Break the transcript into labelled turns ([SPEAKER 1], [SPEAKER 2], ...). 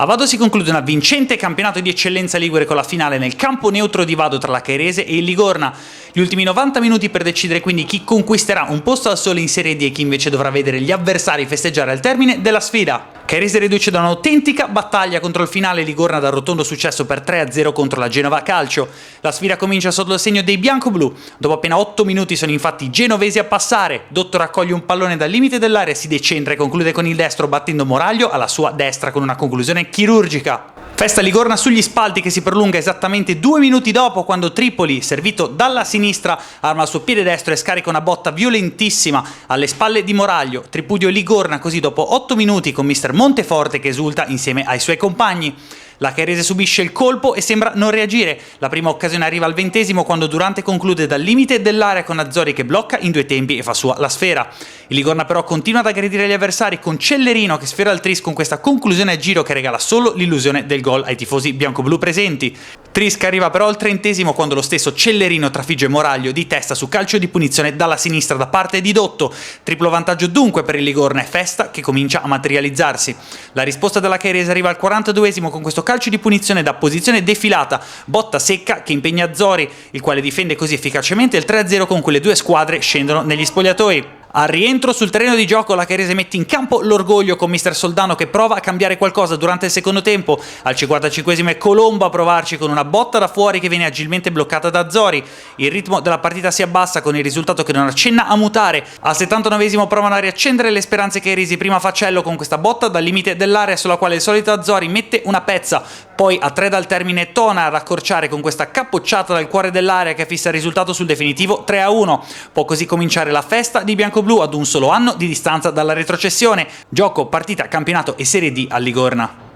[SPEAKER 1] A Vado si conclude una vincente campionato di eccellenza ligure con la finale nel campo neutro di Vado tra la Cairese e il Ligorna. Gli ultimi 90 minuti per decidere quindi chi conquisterà un posto al sole in Serie D e chi invece dovrà vedere gli avversari festeggiare al termine della sfida. Cairese riduce da un'autentica battaglia contro il finale, Ligorna dal rotondo successo per 3-0 contro la Genova Calcio. La sfida comincia sotto il segno dei bianco-blu. Dopo appena 8 minuti sono infatti i genovesi a passare. Dotto raccoglie un pallone dal limite dell'area, si decentra e conclude con il destro battendo Moraglio alla sua destra con una conclusione chirurgica. Festa Ligorna sugli spalti che si prolunga esattamente 2 minuti dopo, quando Tripoli, servito dalla sinistra, arma il suo piede destro e scarica una botta violentissima alle spalle di Moraglio. Tripudio Ligorna così dopo 8 minuti con mister Monteforte che esulta insieme ai suoi compagni. La Cairese subisce il colpo e sembra non reagire. La prima occasione arriva al 20° quando Durante conclude dal limite dell'area con Azzori che blocca in 2 tempi e fa sua la sfera. Il Ligorna però continua ad aggredire gli avversari con Cellerino che sfera il tris con questa conclusione a giro che regala solo l'illusione del gol ai tifosi bianco-blu presenti. Tris che arriva però al 30° quando lo stesso Cellerino trafigge Moraglio di testa su calcio di punizione dalla sinistra da parte di Dotto. Triplo vantaggio dunque per il Ligorna e festa che comincia a materializzarsi. La risposta della Cairese arriva al 42° con questo calcio di punizione da posizione defilata, botta secca che impegna Azzori, il quale difende così efficacemente il 3-0 con cui le due squadre scendono negli spogliatoi. Al rientro sul terreno di gioco la Cairese mette in campo l'orgoglio con mister Soldano che prova a cambiare qualcosa durante il secondo tempo. Al 55° è Colombo a provarci con una botta da fuori che viene agilmente bloccata da Azzori. Il ritmo della partita si abbassa con il risultato che non accenna a mutare. Al 79° provano a riaccendere le speranze cairesi, prima Facello con questa botta dal limite dell'area sulla quale il solito Azzori mette una pezza. Poi a 3 dal termine Tona ad accorciare con questa cappocciata dal cuore dell'area che fissa il risultato sul definitivo 3-1. Può così cominciare la festa di bianco-blu ad un solo anno di distanza dalla retrocessione. Gioco, partita, campionato e Serie D a Ligorna.